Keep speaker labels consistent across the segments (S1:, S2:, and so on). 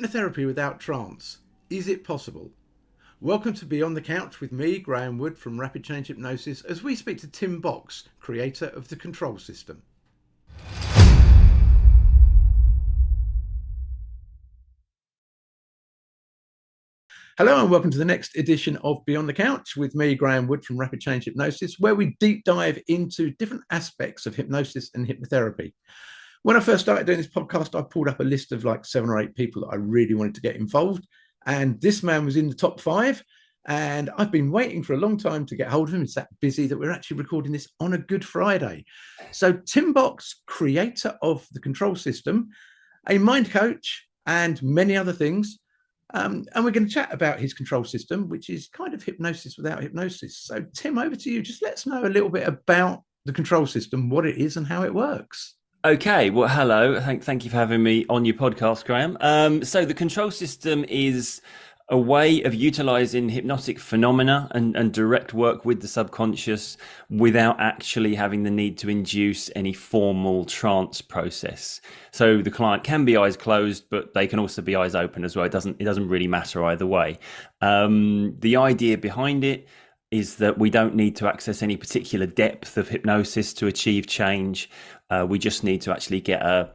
S1: Hypnotherapy without trance. Is it possible? Welcome to Beyond the Couch with me, Graeme Wood from Rapid Change Hypnosis, as we speak to Tim Box, creator of the control system. Hello and welcome to the next edition of Beyond the Couch with me, Graeme Wood from Rapid Change Hypnosis, where we deep dive into different aspects of hypnosis and hypnotherapy. When I first started doing this podcast, I pulled up a list of like 7 or 8 people that I really wanted to get involved. And this man was in the top 5. And I've been waiting for a long time to get hold of him. It's that busy that we're actually recording this on a Good Friday. So Tim Box, creator of the control system, a mind coach, and many other things. And we're going to chat about his control system, which is kind of hypnosis without hypnosis. So Tim, over to you. Just let us know a little bit about the control system, what it is and how it works.
S2: Okay, well, hello. Thank you for having me on your podcast, Graeme. So the control system is a way of utilizing hypnotic phenomena and direct work with the subconscious without actually having the need to induce any formal trance process. So the client can be eyes closed, but they can also be eyes open as well. It doesn't really matter either way. The idea behind it is that we don't need to access any particular depth of hypnosis to achieve change. We just need to actually get a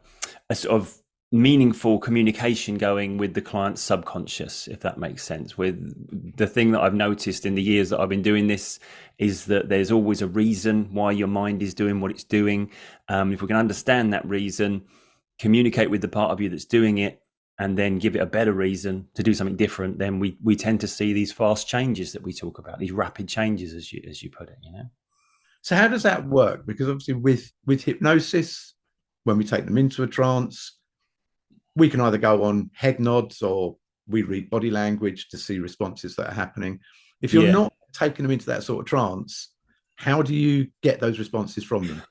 S2: sort of meaningful communication going with the client's subconscious, if that makes sense. With the thing that I've noticed in the years that I've been doing this is that there's always a reason why your mind is doing what it's doing. If we can understand that reason, communicate with the part of you that's doing it, and then give it a better reason to do something different, then we tend to see these fast changes that we talk about, these rapid changes, as you put it, you know.
S1: So how does that work? Because obviously with hypnosis, when we take them into a trance, we can either go on head nods or we read body language to see responses that are happening. If you're not taking them into that sort of trance, how do you get those responses from them?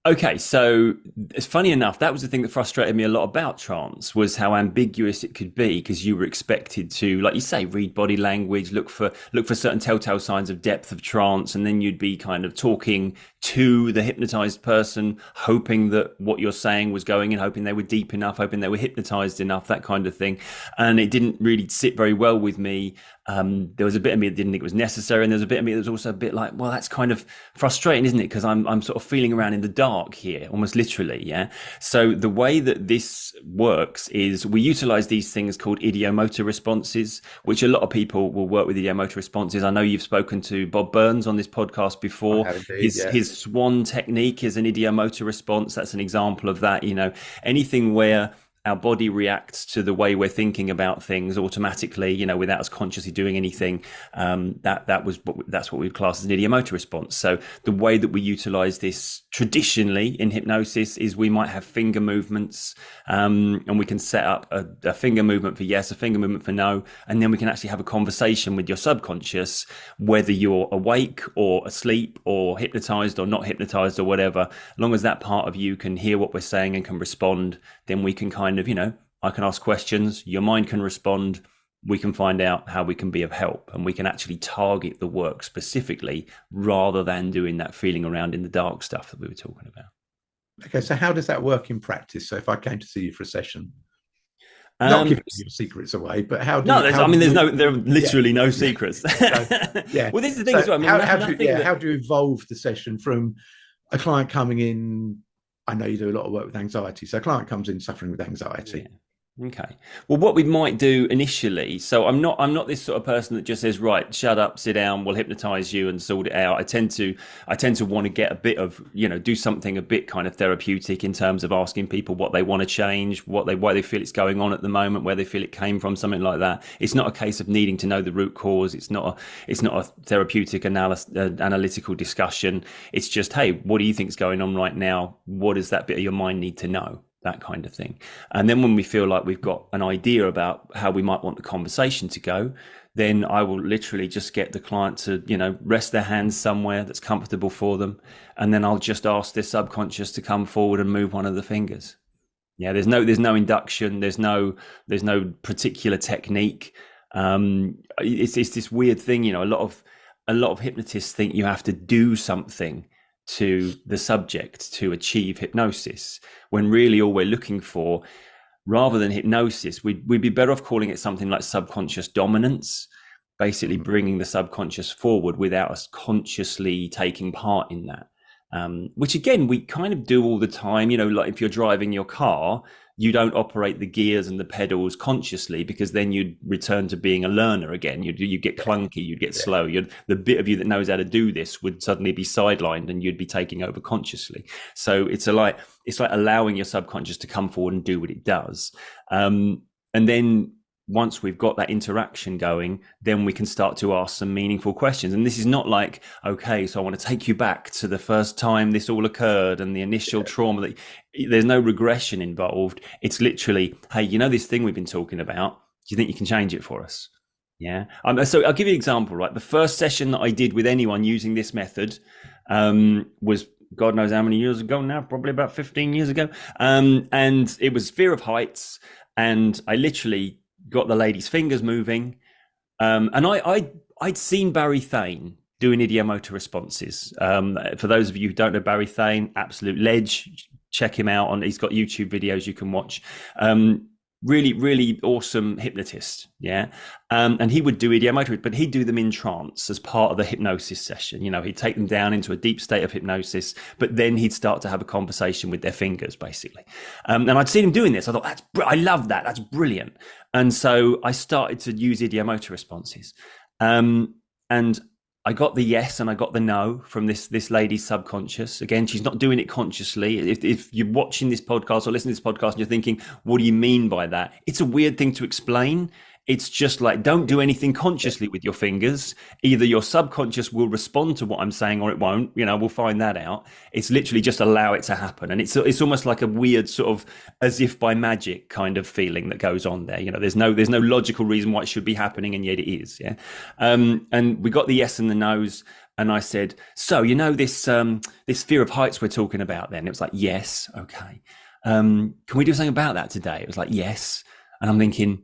S2: Okay, so it's funny enough, that was the thing that frustrated me a lot about trance, was how ambiguous it could be, because you were expected to, like you say, read body language, look for certain telltale signs of depth of trance, and then you'd be kind of talking to the hypnotized person, hoping that what you're saying was going in, hoping they were deep enough, hoping they were hypnotized enough, that kind of thing. And it didn't really sit very well with me. There was a bit of me that didn't think it was necessary, and there was a bit of me that was also a bit like, well, that's kind of frustrating, isn't it? Because I'm sort of feeling around in the dark here, almost literally, yeah? So the way that this works is we utilize these things called ideomotor responses, which a lot of people will work with ideomotor responses. I know you've spoken to Bob Burns on this podcast before. His swan technique is an ideomotor response. That's an example of that, you know, anything where our body reacts to the way we're thinking about things automatically, you know, without us consciously doing anything. That's what we'd class as an ideomotor response. So the way that we utilize this traditionally in hypnosis is we might have finger movements, and we can set up a finger movement for yes, a finger movement for no, and then we can actually have a conversation with your subconscious, whether you're awake or asleep or hypnotized or not hypnotized or whatever. As long as that part of you can hear what we're saying and can respond, then we can kind of, you know, I can ask questions, your mind can respond, we can find out how we can be of help, and we can actually target the work specifically rather than doing that feeling around in the dark stuff that we were talking about.
S1: Okay, so how does that work in practice? So if I came to see you for a session, not giving your secrets away, but how do there are literally no secrets.
S2: So, well, this is the thing as well. I mean,
S1: how do you evolve the session from a client coming in? I know you do a lot of work with anxiety. So a client comes in suffering with anxiety. Yeah.
S2: Okay. Well, what we might do initially, so I'm not this sort of person that just says, right, shut up, sit down, we'll hypnotize you and sort it out. I tend to want to get a bit of, you know, do something a bit kind of therapeutic in terms of asking people what they want to change, why they feel it's going on at the moment, where they feel it came from, something like that. It's not a case of needing to know the root cause. It's not a therapeutic analytical discussion. It's just, hey, what do you think is going on right now? What does that bit of your mind need to know? That kind of thing. And then when we feel like we've got an idea about how we might want the conversation to go, then I will literally just get the client to, you know, rest their hands somewhere that's comfortable for them. And then I'll just ask their subconscious to come forward and move one of the fingers. Yeah, there's no induction. There's no particular technique. It's this weird thing, you know, a lot of hypnotists think you have to do something to the subject to achieve hypnosis, when really all we're looking for rather than hypnosis, we'd be better off calling it something like subconscious dominance, basically bringing the subconscious forward without us consciously taking part in that. Which again, we kind of do all the time. You know, like if you're driving your car, you don't operate the gears and the pedals consciously, because then you'd return to being a learner again. You get clunky, you'd get slow. The bit of you that knows how to do this would suddenly be sidelined, and you'd be taking over consciously. So it's like allowing your subconscious to come forward and do what it does. And then once we've got that interaction going, then we can start to ask some meaningful questions. And this is not like, okay, so I want to take you back to the first time this all occurred and the initial trauma. That there's no regression involved. It's literally, hey, you know this thing we've been talking about? Do you think you can change it for us? Yeah. So I'll give you an example, right? The first session that I did with anyone using this method was God knows how many years ago now, probably about 15 years ago. And it was fear of heights. And I literally got the lady's fingers moving. And I'd seen Barry Thane doing ideomotor responses. For those of you who don't know Barry Thane, absolute ledge. Check him out. He's got YouTube videos you can watch. Really, really awesome hypnotist. Yeah. And he would do ideomotor, but he'd do them in trance as part of the hypnosis session. You know, he'd take them down into a deep state of hypnosis, but then he'd start to have a conversation with their fingers, basically. And I'd seen him doing this. I thought, I love that. That's brilliant. And so I started to use ideomotor responses. And I got the yes and I got the no from this lady's subconscious. Again, she's not doing it consciously. If you're watching this podcast or listening to this podcast and you're thinking, what do you mean by that? It's a weird thing to explain. It's just like, don't do anything consciously with your fingers. Either your subconscious will respond to what I'm saying or it won't. You know, we'll find that out. It's literally just allow it to happen. And it's almost like a weird sort of as if by magic kind of feeling that goes on there. You know, there's no logical reason why it should be happening, and yet it is. Yeah. And we got the yes and the no's. And I said, so, you know, this fear of heights we're talking about then? It was like, yes. Okay. Can we do something about that today? It was like, yes. And I'm thinking,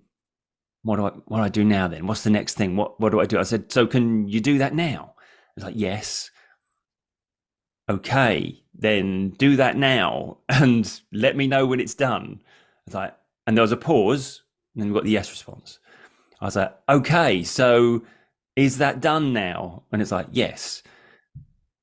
S2: what do I do now then? What's the next thing? What do I do? I said, so can you do that now? It's like, yes. Okay, then do that now and let me know when it's done. It's like, and there was a pause, and then we got the yes response. I was like, okay, so is that done now? And it's like, yes.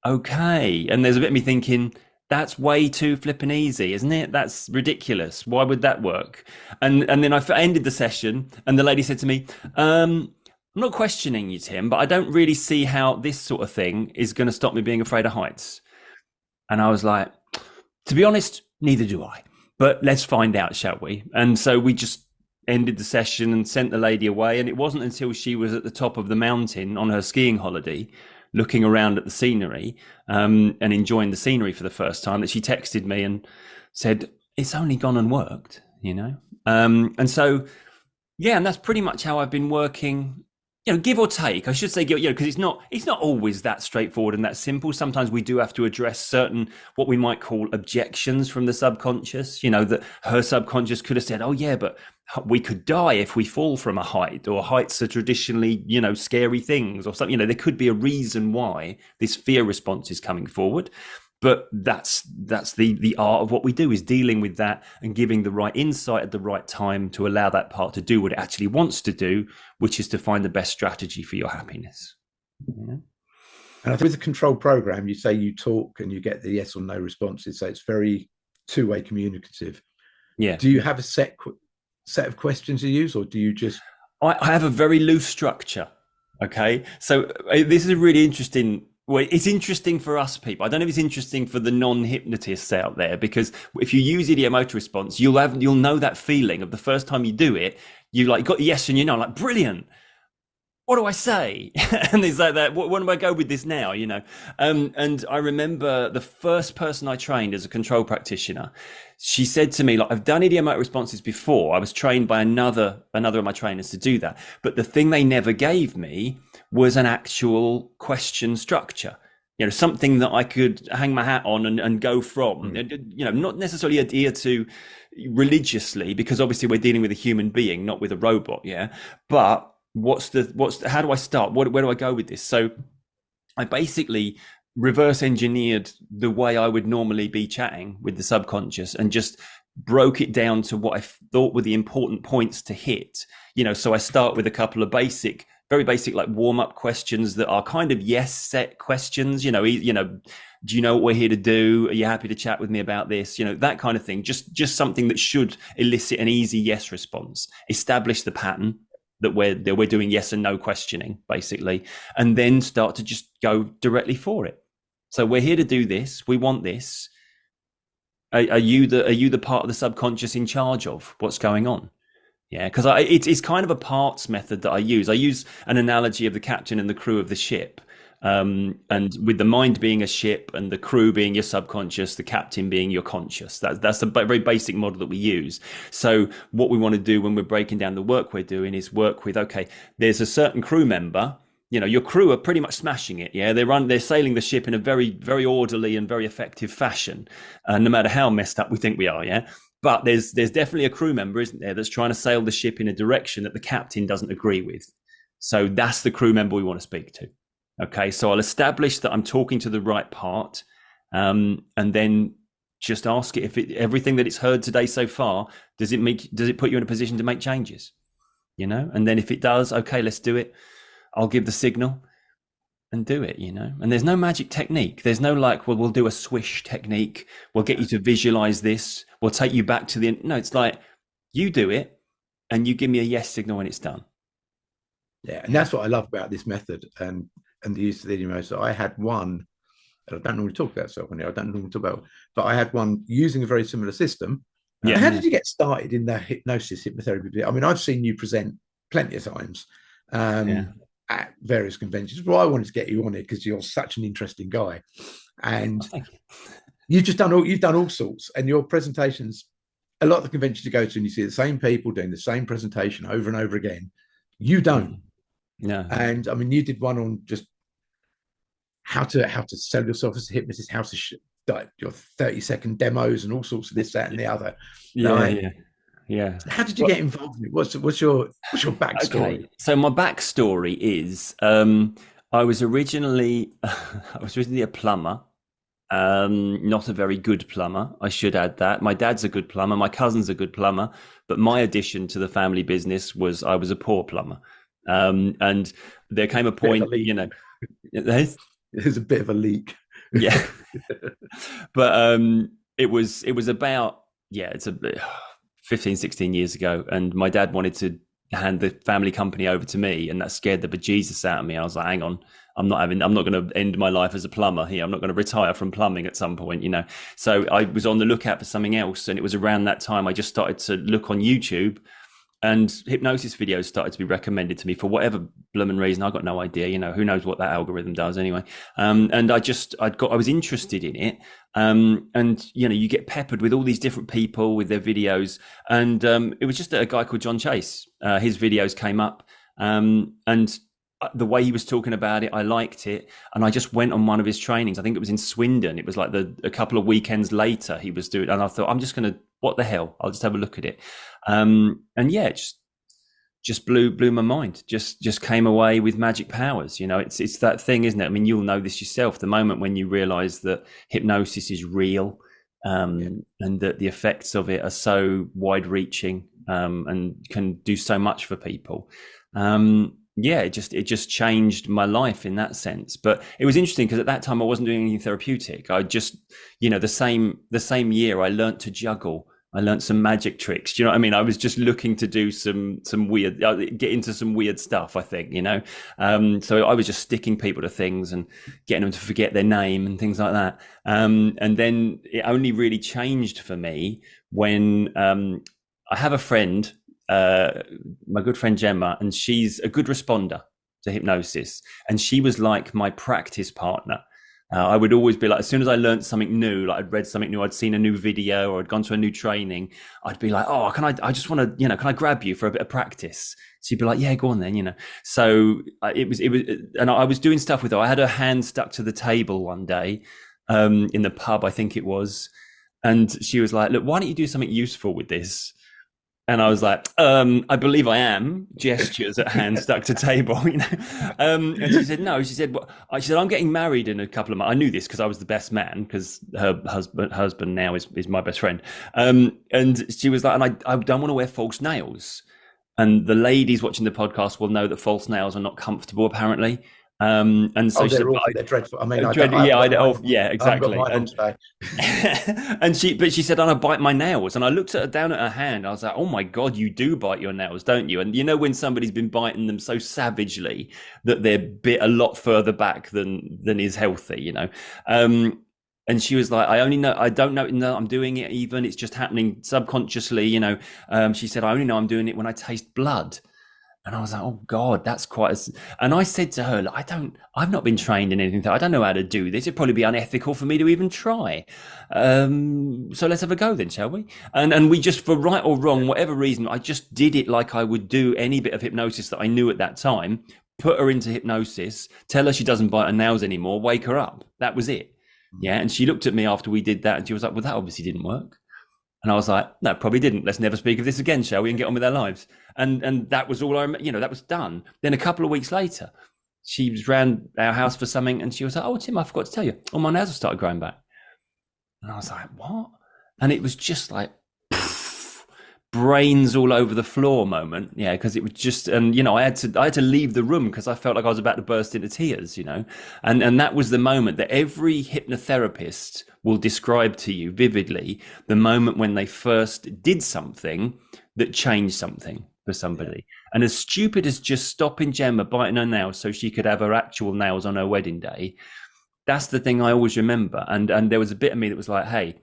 S2: Okay. And there's a bit of me thinking, that's way too flippin' easy, isn't it? That's ridiculous. Why would that work? And then I ended the session, and the lady said to me, I'm not questioning you, Tim, but I don't really see how this sort of thing is going to stop me being afraid of heights. And I was like, to be honest, neither do I. But let's find out, shall we? And so we just ended the session and sent the lady away. And it wasn't until she was at the top of the mountain on her skiing holiday, looking around at the scenery and enjoying the scenery for the first time, that she texted me and said, it's only gone and worked, you know? And so, yeah, and that's pretty much how I've been working, you know, give or take. I should say, you know, because it's not always that straightforward and that simple. Sometimes we do have to address certain, what we might call objections from the subconscious, you know, that her subconscious could have said, oh yeah, but we could die if we fall from a height, or heights are traditionally, you know, scary things or something. You know, there could be a reason why this fear response is coming forward. But that's the art of what we do, is dealing with that and giving the right insight at the right time to allow that part to do what it actually wants to do, which is to find the best strategy for your happiness. Yeah.
S1: And I think with the control program, you say you talk and you get the yes or no responses. So it's very two-way communicative.
S2: Yeah.
S1: Do you have a set of questions you use, or do you just...
S2: I have a very loose structure. Okay. So this is a really interesting... Well, it's interesting for us people. I don't know if it's interesting for the non-hypnotists out there, because if you use ideomotor response, you'll know that feeling of the first time you do it, you like got yes and you know, like, brilliant. What do I say? And it's like that. What do I go with this now? You know? And I remember the first person I trained as a control practitioner, she said to me, like, I've done ideomotor responses before. I was trained by another of my trainers to do that. But the thing they never gave me was an actual question structure, you know, something that I could hang my hat on and go from, you know, not necessarily adhere to religiously, because obviously we're dealing with a human being, not with a robot. Yeah. But how do I start? Where do I go with this? So I basically reverse engineered the way I would normally be chatting with the subconscious, and just broke it down to what I thought were the important points to hit. So I start with a couple of very basic, like warm-up questions that are kind of yes set questions. Do you know what we're here to do? Are you happy to chat with me about this? That kind of thing. Just something that should elicit an easy yes response. Establish the pattern that we're doing yes and no questioning, basically, and then start to just go directly for it. So we're here to do this. We want this. Are you the part of the subconscious in charge of what's going on? Yeah, because it's kind of a parts method that I use. I use an analogy of the captain and the crew of the ship, and with the mind being a ship and the crew being your subconscious, the captain being your conscious. That's a very basic model that we use. So what we want to do when we're breaking down the work we're doing is work with, okay, there's a certain crew member. Your crew are pretty much smashing it. Yeah, they're sailing the ship in a very, very orderly and very effective fashion, no matter how messed up we think we are. Yeah, but there's definitely a crew member, isn't there, that's trying to sail the ship in a direction that the captain doesn't agree with. So that's the crew member we want to speak to. Okay, so I'll establish that I'm talking to the right part, and then just ask it if everything that it's heard today so far, does it put you in a position to make changes? And then if it does, okay, let's do it. I'll give the signal and do it, and there's no magic technique. There's no we'll do a swish technique. We'll get you to visualize this. We'll take you back to no, it's like you do it and you give me a yes signal when it's done.
S1: Yeah. And that's what I love about this method and the use of the Ideomotor. So I had one, and I don't normally talk about self, I don't normally talk about, but I had one using a very similar system.
S2: Yeah.
S1: How did you get started in the hypnotherapy? I mean, I've seen you present plenty of times. At various conventions. Well, I wanted to get you on it because you're such an interesting guy, and you've done all sorts. And your presentations, a lot of the conventions you go to, and you see the same people doing the same presentation over and over again. You don't.
S2: No.
S1: And I mean, you did one on just how to sell yourself as a hypnotist, how to like your 30-second demos and all sorts of this, that, and the other.
S2: Yeah.
S1: How did you get involved in it? What's your backstory?
S2: Okay. So my backstory is I was originally a plumber, not a very good plumber. I should add that. My dad's a good plumber. My cousin's a good plumber. But my addition to the family business was I was a poor plumber. And there came a point,
S1: there's a bit of a leak.
S2: Yeah. But it was about, it's a bit 15, 16 years ago. And my dad wanted to hand the family company over to me, and that scared the bejesus out of me. I was like, hang on, I'm not going to end my life as a plumber here. I'm not going to retire from plumbing at some point, So I was on the lookout for something else. And it was around that time I just started to look on YouTube, and hypnosis videos started to be recommended to me for whatever blooming reason. I got no idea, who knows what that algorithm does anyway. And I was interested in it. And you get peppered with all these different people with their videos. And it was just a guy called John Chase. His videos came up, and the way he was talking about it, I liked it. And I just went on one of his trainings. I think it was in Swindon. It was like a couple of weekends later he was doing, and I thought, I'm just going to, what the hell? I'll just have a look at it. And it just blew my mind. Just came away with magic powers. It's that thing, isn't it? I mean, you'll know this yourself. The moment when you realize that hypnosis is real, and that the effects of it are so wide reaching, and can do so much for people. It just changed my life in that sense. But it was interesting because at that time I wasn't doing anything therapeutic. I just, the same year I learned to juggle. I learned some magic tricks. Do you know what I mean? I was just looking to do some weird, get into some weird stuff, I think, So I was just sticking people to things and getting them to forget their name and things like that. And then it only really changed for me when I have a friend, my good friend Gemma, and she's a good responder to hypnosis. And she was like my practice partner. I would always be like, as soon as I learned something new, like I'd read something new, I'd seen a new video or I'd gone to a new training, I'd be like, oh, I just want to, can I grab you for a bit of practice? She'd be like, yeah, go on then, So it was, and I was doing stuff with her. I had her hand stuck to the table one day, in the pub, I think it was. And she was like, look, why don't you do something useful with this? And I was like, I believe I am. Gestures at hand stuck to table, you know. And she said, no. She said, well, she said, I'm getting married in a couple of months. I knew this because I was the best man, because her husband now is my best friend. And she was like, and I don't want to wear false nails. And the ladies watching the podcast will know that false nails are not comfortable, apparently. And so she said,
S1: awful, they're dreadful. I mean,
S2: yeah, exactly. And she said, and I bite my nails. And I looked at her down at her hand. I was like, oh my God, you do bite your nails, don't you? And you know, when somebody's been biting them so savagely that they're bit a lot further back than is healthy, you know. And she was like, I don't know I'm doing it even. It's just happening subconsciously, you know. She said, I only know I'm doing it when I taste blood. And I was like, oh God, that's quite and I said to her, I've not been trained in anything. I don't know how to do this. It'd probably be unethical for me to even try. So let's have a go then, shall we? And we just, for right or wrong, whatever reason, I just did it like I would do any bit of hypnosis that I knew at that time. Put her into hypnosis, tell her she doesn't bite her nails anymore, wake her up. That was it. Yeah. And she looked at me after we did that and she was like, well, that obviously didn't work. And I was like, no, probably didn't. Let's never speak of this again, shall we? And get on with our lives. And that was all that was done. Then a couple of weeks later, she was round our house for something and she was like, oh, Tim, I forgot to tell you. Oh, my nails have started growing back. And I was like, what? And it was just like, brains all over the floor moment. Yeah, because it was just, and you know, I had to leave the room because I felt like I was about to burst into tears, you know. And that was the moment that every hypnotherapist will describe to you vividly, the moment when they first did something that changed something for somebody. Yeah. And as stupid as just stopping Gemma biting her nails so she could have her actual nails on her wedding day, that's the thing I always remember. And there was a bit of me that was like, hey,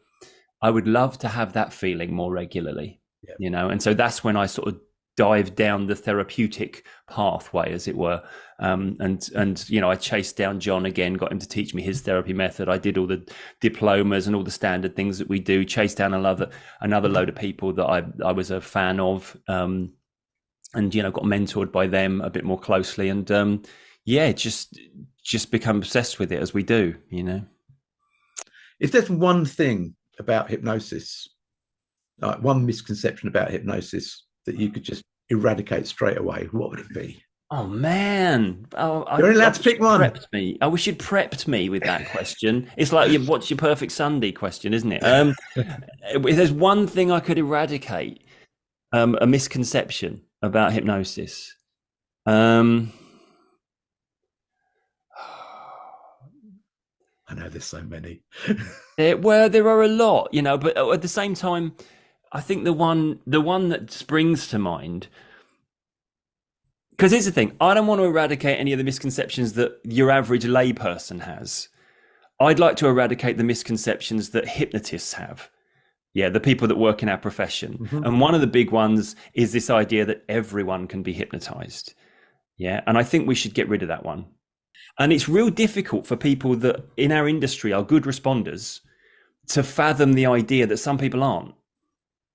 S2: I would love to have that feeling more regularly. Yeah. You know, and so that's when I sort of dived down the therapeutic pathway, as it were. And you know, I chased down John again, got him to teach me his therapy method. I did all the diplomas and all the standard things that we do. Chased down another load of people that I was a fan of, and you know, got mentored by them a bit more closely. And yeah, just become obsessed with it as we do. You know,
S1: if there's one thing about hypnosis, like one misconception about hypnosis that you could just eradicate straight away, what would it be?
S2: Oh man!
S1: You're allowed to pick one.
S2: I wish you'd prepped me with that question. It's like, what's your perfect Sunday question, isn't it? If there's one thing I could eradicate, a misconception about hypnosis.
S1: I know there's so many.
S2: there are a lot, you know, but at the same time, I think the one that springs to mind, because here's the thing, I don't want to eradicate any of the misconceptions that your average layperson has. I'd like to eradicate the misconceptions that hypnotists have. Yeah, the people that work in our profession. Mm-hmm. And one of the big ones is this idea that everyone can be hypnotized. Yeah, and I think we should get rid of that one. And it's real difficult for people that in our industry are good responders to fathom the idea that some people aren't.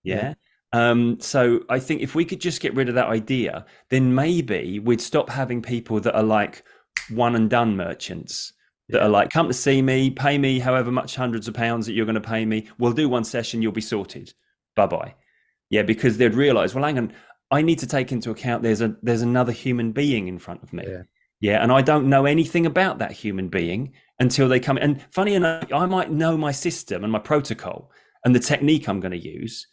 S2: Yeah. So I think if we could just get rid of that idea, then maybe we'd stop having people that are like one and done merchants that are like, come to see me, pay me however much hundreds of pounds that you're going to pay me. We'll do one session. You'll be sorted. Bye-bye. Yeah. Because they'd realize, well, hang on, I need to take into account there's another human being in front of me. Yeah. And I don't know anything about that human being until they come in. And funny enough, I might know my system and my protocol and the technique I'm going to use,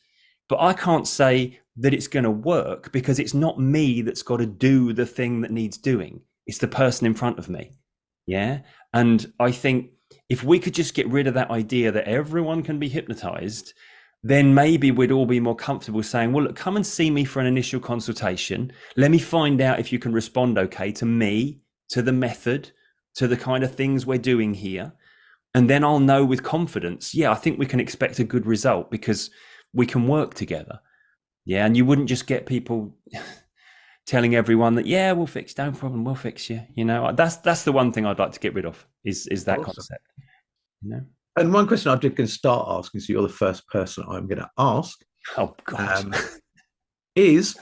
S2: but I can't say that it's going to work because it's not me that's got to do the thing that needs doing. It's the person in front of me. Yeah. And I think if we could just get rid of that idea that everyone can be hypnotized, then maybe we'd all be more comfortable saying, well, look, come and see me for an initial consultation. Let me find out if you can respond okay to me, to the method, to the kind of things we're doing here. And then I'll know with confidence, yeah, I think we can expect a good result because we can work together. Yeah. And you wouldn't just get people telling everyone that, yeah, we'll fix, no problem, we'll fix you. You know, that's the one thing I'd like to get rid of is that concept. You know?
S1: And one question I'm just going to start asking, so you're the first person I'm going to ask.
S2: Oh God.
S1: Is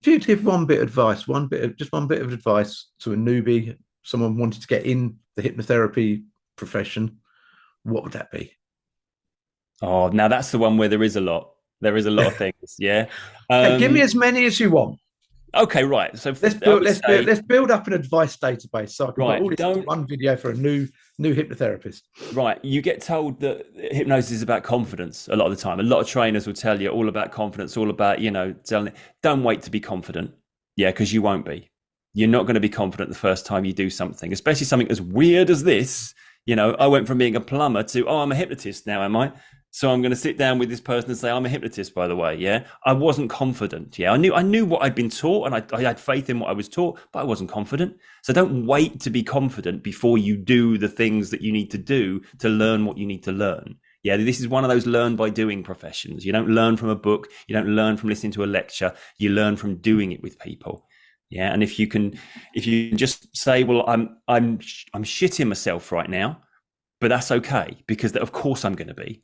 S1: if you give one bit of advice, one bit of advice to a newbie, someone wanting to get in the hypnotherapy profession, what would that be?
S2: Oh, now that's the one where there is a lot. There is a lot of things. Yeah.
S1: Okay, give me as many as you want.
S2: Okay, right. So
S1: Let's build up an advice database so I can put all
S2: right.
S1: this into one video for a new hypnotherapist.
S2: Right. You get told that hypnosis is about confidence a lot of the time. A lot of trainers will tell you all about confidence, all about, telling it, don't wait to be confident. Yeah, because you won't be. You're not going to be confident the first time you do something, especially something as weird as this. I went from being a plumber to, oh, I'm a hypnotist now, am I? So I'm going to sit down with this person and say, I'm a hypnotist, by the way. Yeah. I wasn't confident. Yeah. I knew what I'd been taught, and I had faith in what I was taught, but I wasn't confident. So don't wait to be confident before you do the things that you need to do to learn what you need to learn. Yeah. This is one of those learn by doing professions. You don't learn from a book. You don't learn from listening to a lecture. You learn from doing it with people. Yeah. And if you can just say, well, I'm shitting myself right now, but that's okay, because of course I'm going to be,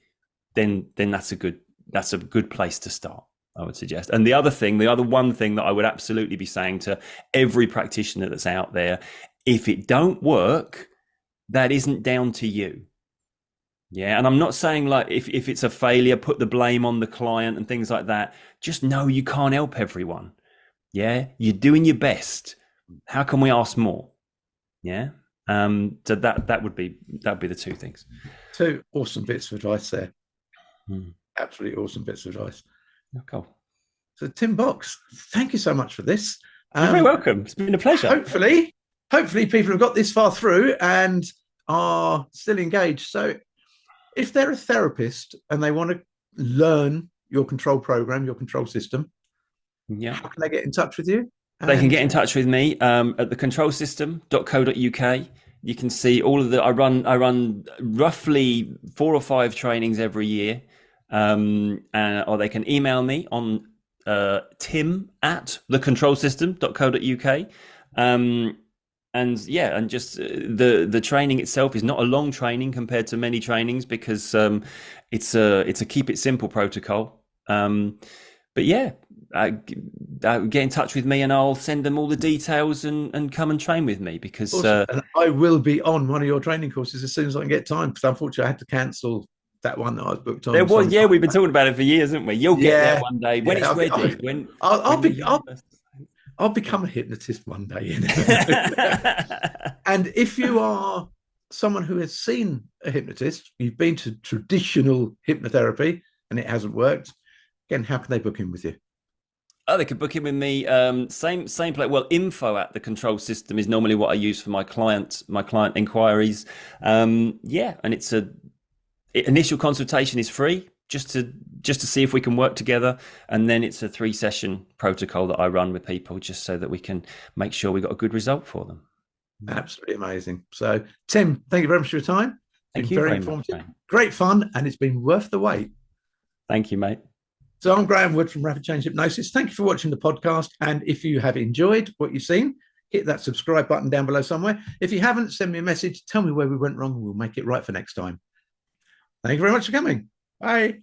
S2: then that's a good place to start, I would suggest. And the other one thing that I would absolutely be saying to every practitioner that's out there, if it don't work, that isn't down to you. Yeah. And I'm not saying like if it's a failure, put the blame on the client and things like that. Just know you can't help everyone. Yeah. You're doing your best. How can we ask more? Yeah. So that'd be the two things.
S1: Two awesome bits of advice there. Absolutely awesome bits of advice.
S2: Oh, cool.
S1: So Tim Box, thank you so much for this.
S2: You're very welcome. It's been a pleasure.
S1: Hopefully people have got this far through and are still engaged. So if they're a therapist and they want to learn your control program, your control system, how can they get in touch with you?
S2: They can get in touch with me at thecontrolsystem.co.uk. You can see all of I run roughly 4 or 5 trainings every year. Or they can email me on tim@thecontrolsystem.co.uk. And just the training itself is not a long training compared to many trainings, because it's a keep it simple protocol. But yeah, get in touch with me and I'll send them all the details and come and train with me, because
S1: awesome. And I will be on one of your training courses as soon as I can get time, because unfortunately I had to cancel that one that I was booked on.
S2: There was, we've been talking about it for years, haven't we? You'll get there one day when it's ready.
S1: I'll become a hypnotist one day. And if you are someone who has seen a hypnotist, you've been to traditional hypnotherapy and it hasn't worked, again, how can they book in with you?
S2: Oh, they could book in with me. Same place. Well, info at the control system is normally what I use for my client inquiries. And it's initial consultation is free, just to see if we can work together, and then it's a 3-session protocol that I run with people, just so that we can make sure we got a good result for them.
S1: Absolutely amazing. So, Tim, thank you very much for your time.
S2: Thank you. Very informative,
S1: much, great fun, and it's been worth the wait.
S2: Thank you, mate.
S1: So I'm Graeme Wood from Rapid Change Hypnosis. Thank you for watching the podcast. And if you have enjoyed what you've seen, hit that subscribe button down below somewhere. If you haven't, send me a message. Tell me where we went wrong. We'll make it right for next time. Thank you very much for coming. Bye.